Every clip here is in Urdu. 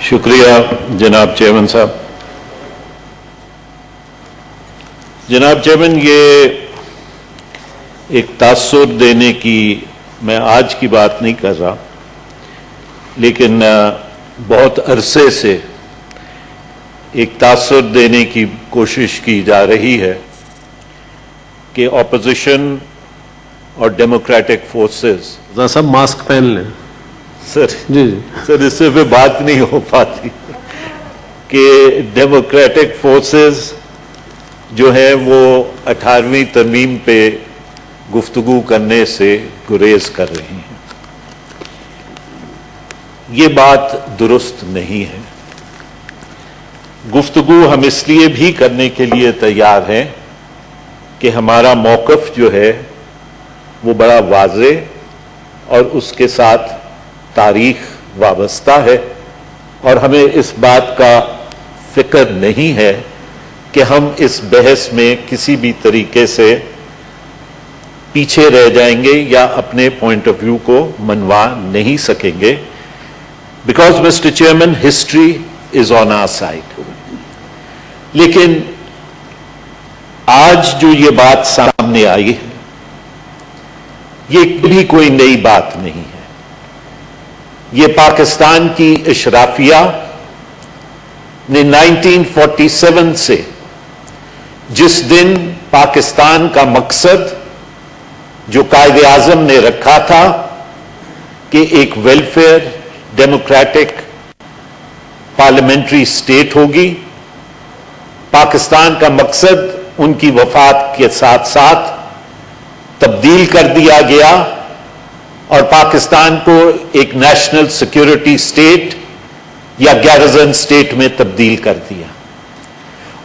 شکریہ جناب چیئرمین صاحب. جناب چیئرمین، یہ ایک تاثر دینے کی میں آج کی بات نہیں کر رہا، لیکن بہت عرصے سے ایک تاثر دینے کی کوشش کی جا رہی ہے کہ اپوزیشن اور ڈیموکریٹک فورسز. سب ماسک پہن لیں. سر جی سر اس سے بات نہیں ہو پاتی کہ ڈیموکریٹک فورسز جو ہیں وہ 18ویں ترمیم پہ گفتگو کرنے سے گریز کر رہی ہیں. یہ بات درست نہیں ہے. گفتگو ہم اس لیے بھی کرنے کے لیے تیار ہیں کہ ہمارا موقف جو ہے وہ بڑا واضح اور اس کے ساتھ تاریخ وابستہ ہے، اور ہمیں اس بات کا فکر نہیں ہے کہ ہم اس بحث میں کسی بھی طریقے سے پیچھے رہ جائیں گے یا اپنے پوائنٹ آف ویو کو منوا نہیں سکیں گے. Because mister chairman, history is on our side. لیکن آج جو یہ بات سامنے آئی ہے یہ بھی کوئی نئی بات نہیں ہے. یہ پاکستان کی اشرافیہ نے 1947 سے جس دن پاکستان کا مقصد جو قائد اعظم نے رکھا تھا کہ ایک ویلفیئر ڈیموکریٹک پارلیمنٹری اسٹیٹ ہوگی، پاکستان کا مقصد ان کی وفات کے ساتھ ساتھ تبدیل کر دیا گیا اور پاکستان کو ایک نیشنل سیکورٹی اسٹیٹ یا گیرزن اسٹیٹ میں تبدیل کر دیا.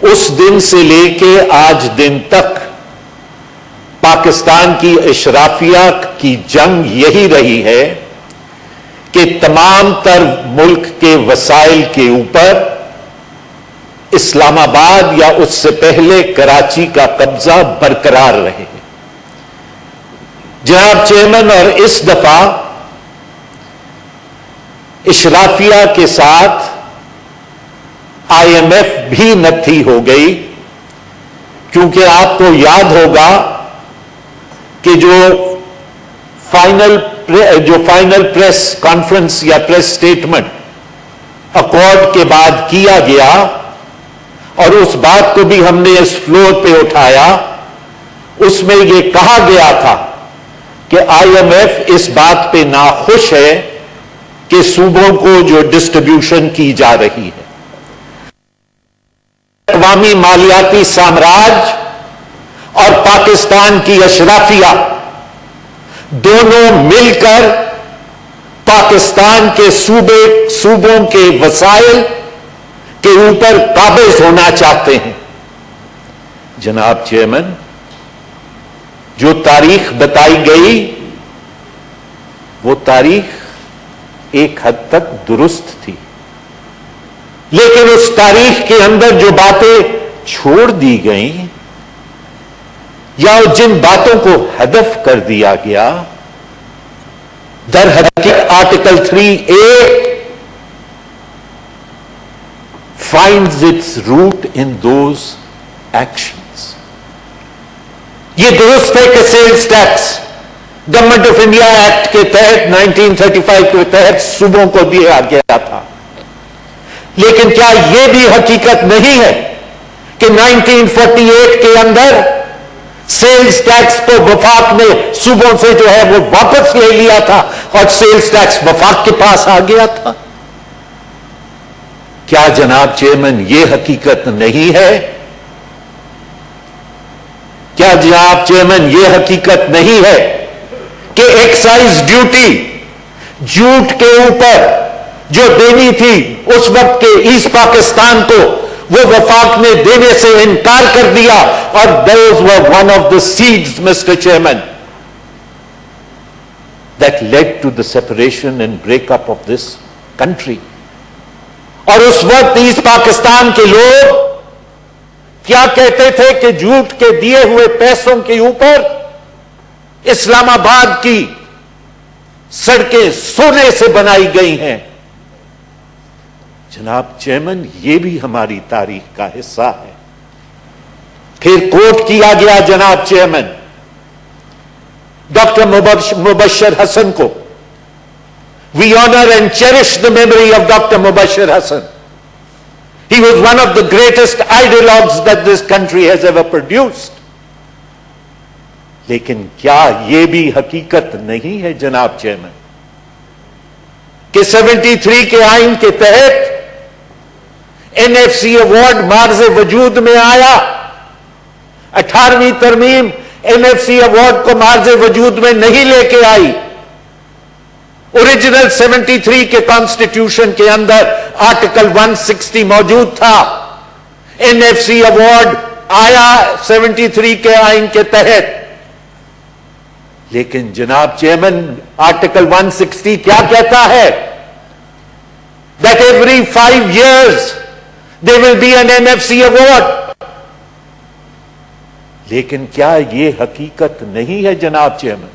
اس دن سے لے کے آج دن تک پاکستان کی اشرافیہ کی جنگ یہی رہی ہے کہ تمام تر ملک کے وسائل کے اوپر اسلام آباد یا اس سے پہلے کراچی کا قبضہ برقرار رہے. جناب چیئرمین، اور اس دفعہ اشرافیہ کے ساتھ IMF بھی نتھی ہو گئی، کیونکہ آپ کو یاد ہوگا کہ جو فائنل پریس کانفرنس یا پریس سٹیٹمنٹ اکارڈ کے بعد کیا گیا، اور اس بات کو بھی ہم نے اس فلور پہ اٹھایا، اس میں یہ کہا گیا تھا کہ IMF اس بات پہ ناخوش ہے کہ صوبوں کو جو ڈسٹریبیوشن کی جا رہی ہے. عوامی مالیاتی سامراج اور پاکستان کی اشرافیہ دونوں مل کر پاکستان کے صوبوں کے وسائل کے اوپر قابض ہونا چاہتے ہیں. جناب چیئرمین، جو تاریخ بتائی گئی وہ تاریخ ایک حد تک درست تھی، لیکن اس تاریخ کے اندر جو باتیں چھوڑ دی گئیں یا جن باتوں کو ہدف کر دیا گیا، در حقیقت article 3A finds its root in those actions. یہ درست ہے کہ sales tax government of India act کے تحت 1935 کے تحت صوبوں کو دیا گیا تھا، لیکن کیا یہ بھی حقیقت نہیں ہے کہ 1948 کے اندر سیلز ٹیکس کو وفاق نے صوبوں سے جو ہے وہ واپس لے لیا تھا اور سیلز ٹیکس وفاق کے پاس آ گیا تھا؟ کیا جناب چیئرمین یہ حقیقت نہیں ہے؟ کیا جناب چیئرمین یہ حقیقت نہیں ہے کہ ایکسائز ڈیوٹی جوٹ کے اوپر جو دینی تھی اس وقت کے ایسٹ پاکستان کو، وہ وفاق نے دینے سے انکار کر دیا، اور those were one of the seeds, Mr. Chairman, that led to the separation and breakup of this country. اور اس وقت ایسٹ پاکستان کے لوگ کیا کہتے تھے کہ جھوٹ کے دیے ہوئے پیسوں کے اوپر اسلام آباد کی سڑکیں سونے سے بنائی گئی ہیں. جناب چیئرمین یہ بھی ہماری تاریخ کا حصہ ہے. پھر کوٹ کیا گیا جناب چیئرمین ڈاکٹر مبشر حسن کو. We honor and cherish the memory of Dr. Mubashir Hassan. He was one of the greatest ideologues that this country has ever produced. لیکن کیا یہ بھی حقیقت نہیں ہے جناب چیئرمین کہ 73 کے آئین کے تحت NFC ایوارڈ مارز وجود میں آیا؟ 18ویں ترمیم NFC ایوارڈ کو مارز وجود میں نہیں لے کے آئی. اوریجنل 73 کے کانسٹیٹیوشن کے اندر آرٹیکل 160 موجود تھا. NFC ایوارڈ آیا 73 کے آئین کے تحت. لیکن جناب چیئرمین آرٹیکل 160 کیا کہتا ہے؟ That every 5 years there will be an NFC award. لیکن کیا یہ حقیقت نہیں ہے جناب چیئرمین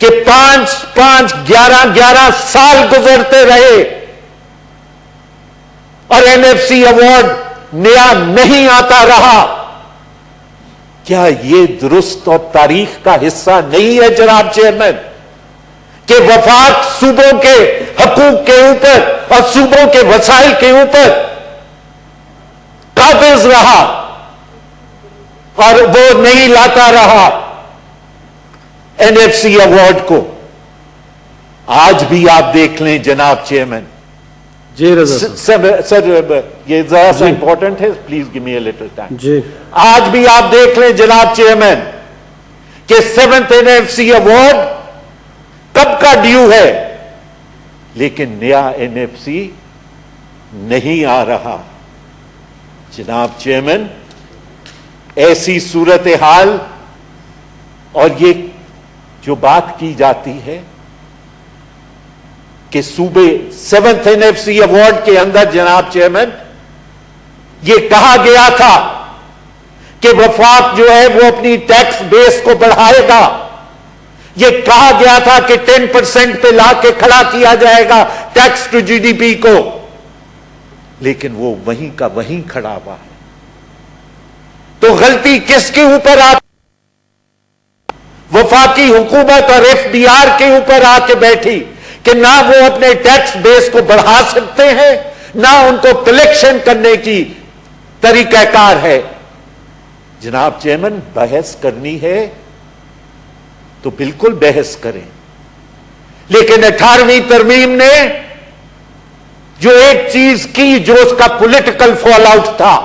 کہ 11 سال گزرتے رہے اور NFC ایوارڈ نیا نہیں آتا رہا؟ کیا یہ درست اور تاریخ کا حصہ نہیں ہے جناب چیئرمین کہ وفاق صوبوں کے حقوق کے اوپر اور صوبوں کے وسائل کے اوپر قابض رہا اور وہ نہیں لاتا رہا NFC ایوارڈ کو؟ آج بھی آپ دیکھ لیں جناب چیئرمین. جی رضا سر یہ ذرا سا امپورٹنٹ ہے, please give me a little time. جی آج بھی آپ دیکھ لیں جناب چیئرمین کہ 7th NFC ایوارڈ کب کا ڈیو ہے لیکن نیا NFC نہیں آ رہا. جناب چیئرمین ایسی صورتحال اور یہ جو بات کی جاتی ہے کہ صوبے 7th NFC ایوارڈ کے اندر جناب چیئرمین یہ کہا گیا تھا کہ وفاق جو ہے وہ اپنی ٹیکس بیس کو بڑھائے گا. یہ کہا گیا تھا کہ 10% پہ لا کے کھڑا کیا جائے گا ٹیکس ٹو GDP کو, لیکن وہ وہیں کا وہیں کھڑا ہوا ہے. تو غلطی کس کے اوپر آتی؟ وفاقی حکومت اور FDR کے اوپر آ کے بیٹھی کہ نہ وہ اپنے ٹیکس بیس کو بڑھا سکتے ہیں نہ ان کو کلیکشن کرنے کی طریقہ کار ہے. جناب چیئرمین بحث کرنی ہے تو بالکل بحث کریں, لیکن 18ویں ترمیم نے جو ایک چیز کی جو اس کا پولیٹیکل فال آؤٹ تھا,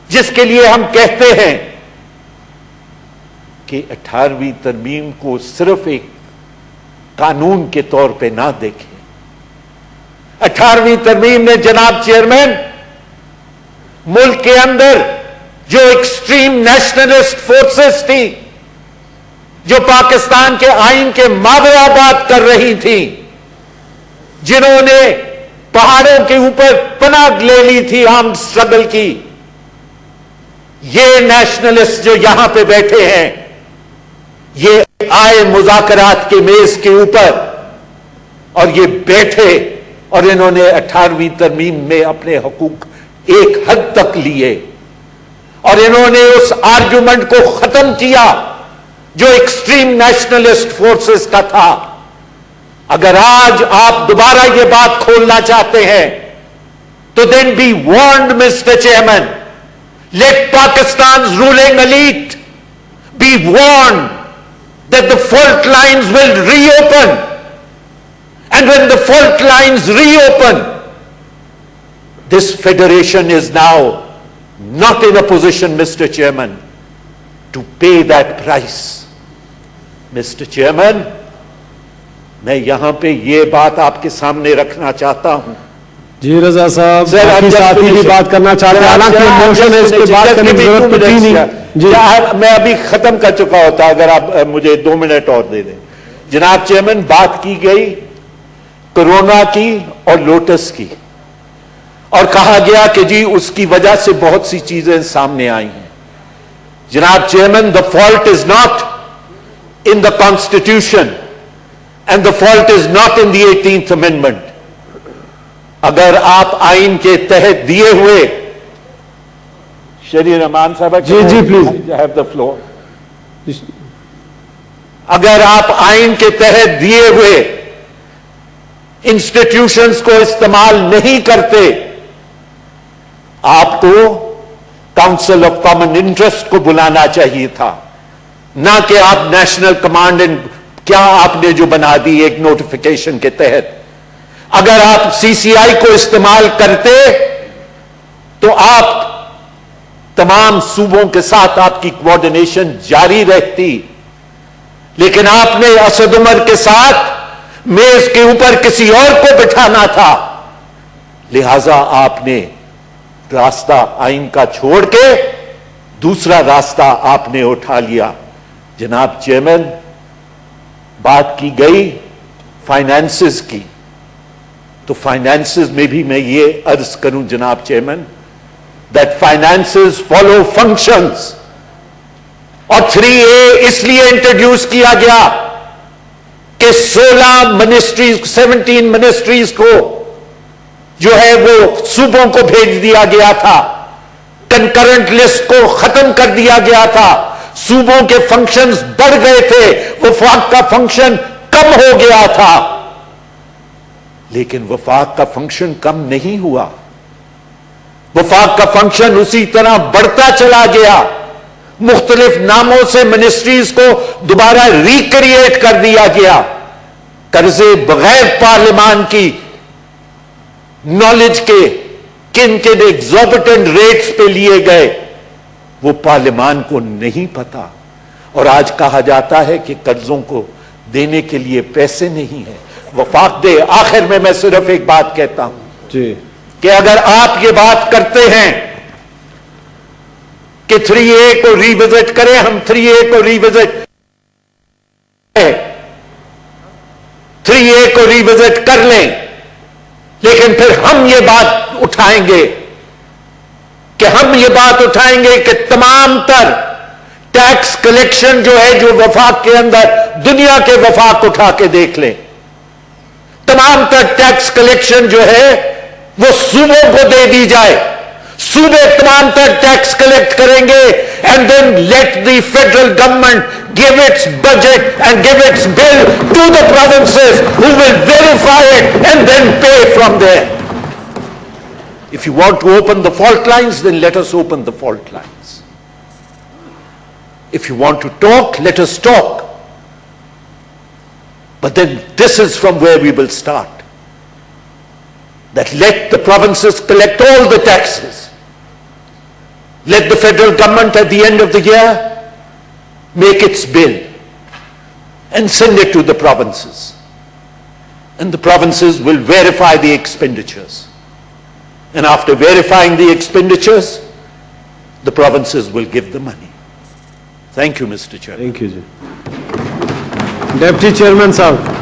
جس کے لیے ہم کہتے ہیں کہ 18ویں ترمیم کو صرف ایک قانون کے طور پہ نہ دیکھیں. 18ویں ترمیم نے جناب چیئرمین ملک کے اندر جو ایکسٹریم نیشنلسٹ فورسز تھی جو پاکستان کے آئین کے مابعد بات کر رہی تھی, جنہوں نے پہاڑوں کے اوپر پناہ لے لی تھی آرمڈ اسٹرگل کی, یہ نیشنلسٹ جو یہاں پہ بیٹھے ہیں یہ آئے مذاکرات کے میز کے اوپر اور یہ بیٹھے اور انہوں نے 18ویں ترمیم میں اپنے حقوق ایک حد تک لیے اور انہوں نے اس آرگومنٹ کو ختم کیا جو ایکسٹریم نیشنلسٹ فورسز کا تھا. اگر آج آپ دوبارہ یہ بات کھولنا چاہتے ہیں تو then be warned, Mr. Chairman. Let Pakistan's ruling elite be warned that the fault lines will reopen. And when the fault lines reopen, this federation is now not in a position, Mr. Chairman, to pay that price. Mr. Chairman, میں یہاں پہ یہ بات آپ کے سامنے رکھنا چاہتا ہوں. جی رضا صاحب باقی ساتھی بھی بات کرنا چاہ رہے ہیں, حالانکہ موشن ہے اس پہ بات کرنے کی ضرورت پڑتی نہیں. جی میں ابھی ختم کر چکا ہوتا اگر آپ مجھے 2 منٹ اور دے دیں. جناب چیئرمین بات کی گئی کورونا کی اور لوٹس کی اور کہا گیا کہ جی اس کی وجہ سے بہت سی چیزیں سامنے آئی ہیں. جناب chairman the fault is not in the constitution and the fault is not in the 18th amendment. اگر آپ آئین کے تحت دیے ہوئے شری رحمان صاحب جی پلیز ہیو دا فلور اگر آپ آئین کے تحت دیے ہوئے انسٹیٹیوشنز کو استعمال نہیں کرتے آپ کو کاؤنسل آف کامن انٹرسٹ کو بلانا چاہیے تھا نہ کہ آپ نیشنل کمانڈ کیا آپ نے جو بنا دی ایک نوٹیفیکیشن کے تحت اگر آپ سی سی آئی کو استعمال کرتے تو آپ تمام صوبوں کے ساتھ آپ کی کوآرڈینیشن جاری رہتی لیکن آپ نے اسد عمر کے ساتھ میز کے اوپر کسی اور کو بٹھانا تھا لہذا آپ نے راستہ آئین کا چھوڑ کے دوسرا راستہ آپ نے اٹھا لیا جناب چیئرمین بات کی گئی فائنانسز کی تو فائنانسز میں بھی میں یہ عرض کروں جناب chairman that finances follow functions اور 3A اس لیے انٹروڈیوس کیا گیا کہ 17 منسٹریز کو جو ہے وہ صوبوں کو بھیج دیا گیا تھا کنکرنٹ لسٹ کو ختم کر دیا گیا تھا صوبوں کے فنکشنز بڑھ گئے تھے وفاق کا فنکشن کم ہو گیا تھا لیکن وفاق کا فنکشن کم نہیں ہوا وفاق کا فنکشن اسی طرح بڑھتا چلا گیا مختلف ناموں سے منسٹریز کو دوبارہ ریکریٹ کر دیا گیا قرضے بغیر پارلیمان کی نالج کے کن کن ایگزوربیٹنٹ ریٹس پہ لیے گئے وہ پارلیمان کو نہیں پتا اور آج کہا جاتا ہے کہ قرضوں کو دینے کے لیے پیسے نہیں ہیں وفاق دے آخر میں صرف ایک بات کہتا ہوں جی کہ اگر آپ یہ بات کرتے ہیں کہ 3A کو ریوزٹ کریں ہم 3A کو ریوزٹ 3A کو ریوزٹ کر لیں لیکن پھر ہم یہ بات اٹھائیں گے کہ تمام تر ٹیکس کلیکشن جو ہے جو وفاق کے اندر دنیا کے وفاق اٹھا کے دیکھ لیں تمام تر ٹیکس کلیکشن جو ہے وہ صوبوں کو دے دی جائے صوبے تمام تر ٹیکس کلیکٹ کریں گے and then let the federal government give its budget and give its bill to the provinces who will verify it and then pay from there. If you want to open the fault lines, then let us open the fault lines. If you want to talk, let us talk. But then this is from where we will start. That let the provinces collect all the taxes. Let the federal government at the end of the year make its bill and send it to the provinces. And the provinces will verify the expenditures. And after verifying the expenditures, the provinces will give the money. Thank you, Mr. Chairman. Thank you, ji. Deputy Chairman Sahab.